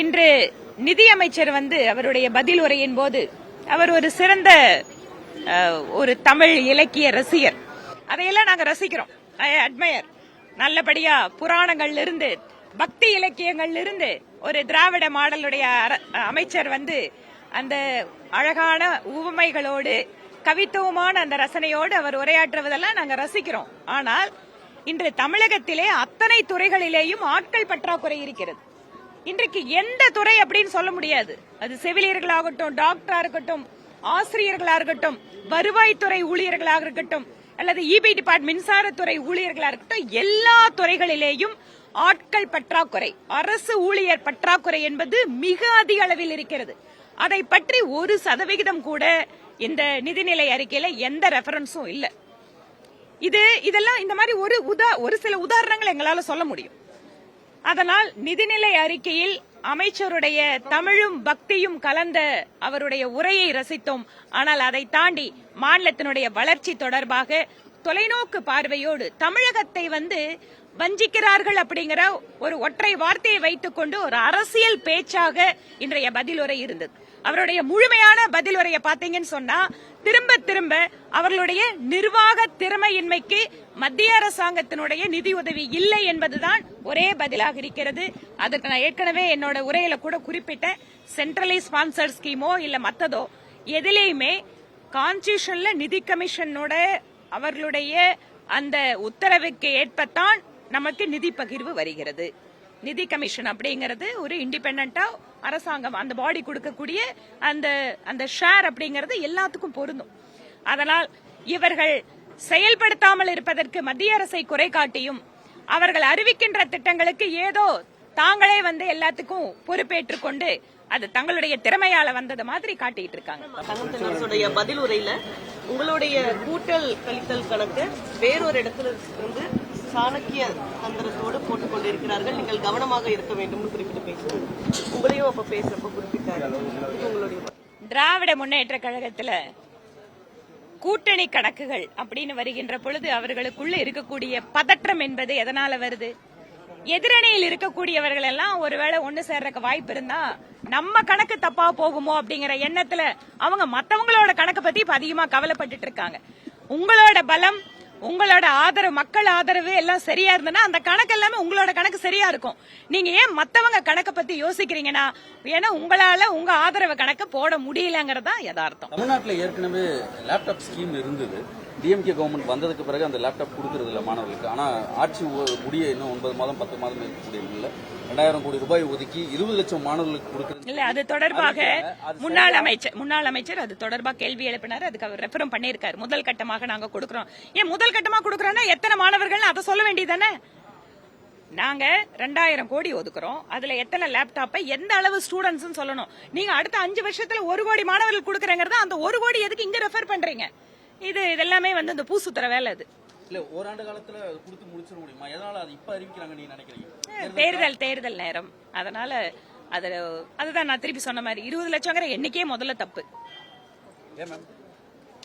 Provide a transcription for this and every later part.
இன்று நிதியமைச்சர் அவருடைய பதில் உரையின் போது அவர் ஒரு சிறந்த ஒரு தமிழ் இலக்கிய ரசிகர். அதையெல்லாம் நாங்க ரசிக்கிறோம். ஐ அட்மயர். நல்லபடியா புராணங்கள்ல இருந்து பக்தி இலக்கியங்கள்ல இருந்து ஒரு திராவிட மாடலுடைய அமைச்சர் அந்த அழகான உவமைகளோடு கவித்துவமான அந்த ரசனையோடு அவர் உரையாற்றுவதெல்லாம் நாங்க ரசிக்கிறோம். ஆனால் இன்று தமிழகத்திலே அத்தனை துறைகளிலேயும் ஆட்கள் பற்றாக்குறை இருக்கிறது. இன்றைக்கு எந்த துறை அப்படின்னு சொல்ல முடியாது. அது செவிலியர்களாகட்டும், டாக்டரா இருக்கட்டும், ஆசிரியர்களா இருக்கட்டும், வருவாய்த்துறை ஊழியர்களாக இருக்கட்டும், அல்லது இபி டிபார்ட்மெண்ட் மின்சாரத்துறை ஊழியர்களா இருக்கட்டும், எல்லா துறைகளிலேயும் ஆட்கள் பற்றாக்குறை, அரசு ஊழியர் பற்றாக்குறை என்பது மிக அதிக அளவில் இருக்கிறது. அதை பற்றி 1% கூட இந்த நிதிநிலை அறிக்கையில எந்த ரெஃபரன்ஸும் இல்ல. இதெல்லாம் இந்த மாதிரி ஒரு சில உதாரணங்கள் எங்களால சொல்ல முடியும். அதனால் நிதிநிலை அறிக்கையில் அமைச்சருடைய தமிழும் பக்தியும் கலந்த அவருடைய உரையை ரசித்தோம். ஆனால் அதை தாண்டி மாநிலத்தினுடைய வளர்ச்சி தொடர்பாக தொலைநோக்கு பார்வையோடு தமிழகத்தை வஞ்சிக்கிறார்கள் அப்படிங்கிற ஒரு ஒற்றை வார்த்தையை வைத்துக் கொண்டு ஒரு அரசியல் பேச்சாக இன்றைய பதிலுரை இருந்தது. அவருடைய முழுமையான பதிலுரையை பாத்தீங்கன்னு சொன்னா திரும்ப திரும்ப அவர்களுடைய நிர்வாக திறமையின்மைக்கு மத்திய அரசாங்கத்தினுடைய நிதியுதவி இல்லை என்பதுதான் ஒரே பதிலாக இருக்கிறது. அதற்கு நான் ஏற்கனவே என்னோட உரையில கூட குறிப்பிட்ட சென்ட்ரலி ஸ்பான்சர்ட் ஸ்கீமோ இல்ல மத்ததோ எதிலேயுமே கான்ஸ்டிடியூஷன்ல நிதி கமிஷனோட அவர்களுடைய அந்த உத்தரவுக்கு ஏற்பத்தான் நமக்கு நிதி பகிர்வு வருகிறது. நிதி கமிஷன் அப்படிங்கிறது ஒரு இண்டிபெண்டா அரசாங்கம் அந்த பாடி கொடுக்கக்கூடிய அந்த ஷேர் அப்படிங்கிறது எல்லாத்துக்கும் பொருந்தும். அதனால் இவர்கள் செயல்படுத்தாமல் இருப்பதற்கு மத்திய அரசை குறை காட்டியும் அவர்கள் அறிவிக்கின்ற திட்டங்களுக்கு ஏதோ தாங்களே எல்லாத்துக்கும் பொறுப்பேற்றுக் கொண்டு அது தங்களுடைய திறமையால வந்தது மாதிரி காட்டிட்டு இருக்காங்க. பதில் உரையில உங்களுடைய கூட்டல் கழித்தல் கணக்கு வேறொரு இடத்துல இருந்து சாணக்கிய தந்திரத்தோடு போட்டுக் கொண்டிருக்கிறார்கள், நீங்கள் கவனமாக இருக்க வேண்டும் குறிப்பிட்டு பேசுறாங்க. உங்களையும் அப்ப பேசுறப்ப குறிப்பிட்டாரு. உங்களுடைய திராவிட முன்னேற்ற கழகத்துல கூட்டணி கணக்குகள் அப்படின்னு வருகின்ற பொழுது அவர்களுக்குள்ள இருக்கக்கூடிய பதற்றம் என்பது எதனால வருது? எதிரணியில் இருக்கக்கூடியவர்கள் எல்லாம் ஒருவேளை ஒண்ணு சேர்றதுக்கு வாய்ப்பு இருந்தா நம்ம கணக்கு தப்பா போகுமோ அப்படிங்கிற எண்ணத்துல அவங்க மத்தவங்களோட கணக்கு பத்தி இப்ப அதிகமா கவலைப்பட்டு இருக்காங்க. உங்களோட பலம், உங்களோட ஆதரவு, மக்கள் ஆதரவு எல்லாம் சரியா இருந்ததுன்னா அந்த கணக்கு எல்லாமே உங்களோட கணக்கு சரியா இருக்கும். நீங்க ஏன் மத்தவங்க கணக்க பத்தி யோசிக்கிறீங்கன்னா ஏன்னா உங்களால உங்க ஆதரவு கணக்கு போட முடியலங்கிறதா யதார்த்தம். தமிழ்நாட்டில் ஏற்கனவே லேப்டாப் ஸ்கீம் இருந்தது. டிஎம்கே கவர்மெண்ட் வந்ததுக்கு பிறகு அந்த லேப்டாப் கொடுக்கறது இல்லை மாணவர்களுக்கு. ஆனா ஆட்சி முடிய இன்னும் 9 மாதம் 10 மாதம் இருக்கக்கூடிய நிலையில் 2000 கோடி ரூபாய் ஒதுக்கி 20 லட்சம் மாணவர்களுக்கு கொடுக்கிறது இல்ல. அது தொடர்பாக முன்னாள் அமைச்சர் அது தொடர்பாக கேள்வி எழுப்பினார். அதுக்கு அவர் ரெஃபரும் பண்ணியிருக்காரு. முதல் கட்டமாக நாங்க கொடுக்கிறோம். ஏன் முதல் கட்டமா கொடுக்கறோம்னா எத்தனை மாணவர்கள் அதை சொல்ல வேண்டியதானே? நாங்க 2000 கோடி ஒதுக்குறோம். அதுல எத்தனை லேப்டாப்பை எந்த அளவு ஸ்டூடெண்ட்ஸ் சொல்லணும். நீங்க அடுத்த 5 வருஷத்துல 1 கோடி மாணவர்கள் கொடுக்கறங்கிறத அந்த 1 கோடி எதுக்கு இங்க ரெஃபர் பண்றீங்க? இதெல்லாமே இந்த பூசுத்துற வேலை. அது இல்ல ஓராண்டு காலத்துல கொடுத்து முடிச்சிட முடியுமா? எதனால அது இப்ப அறிவிக்கிறாங்க நீங்க நினைக்கிறீங்க? தேர்தல் நேரம். அதனால அதுதான் நான் திருப்பி சொன்ன மாதிரி 20 லட்சங்கிற எண்ணிக்கையே முதல்ல தப்பு.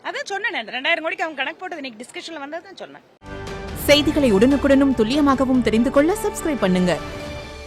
அதான் சொன்னேன். 2000 கோடிக்கு அவங்க கணக்கு போட்டது இன்னைக்கு டிஸ்கஷன்ல வந்ததான் சொன்னேன். செய்திகளை உடனுக்குடனும் துல்லியமாகவும் தெரிந்து கொள்ள சப்ஸ்கிரைப் பண்ணுங்க.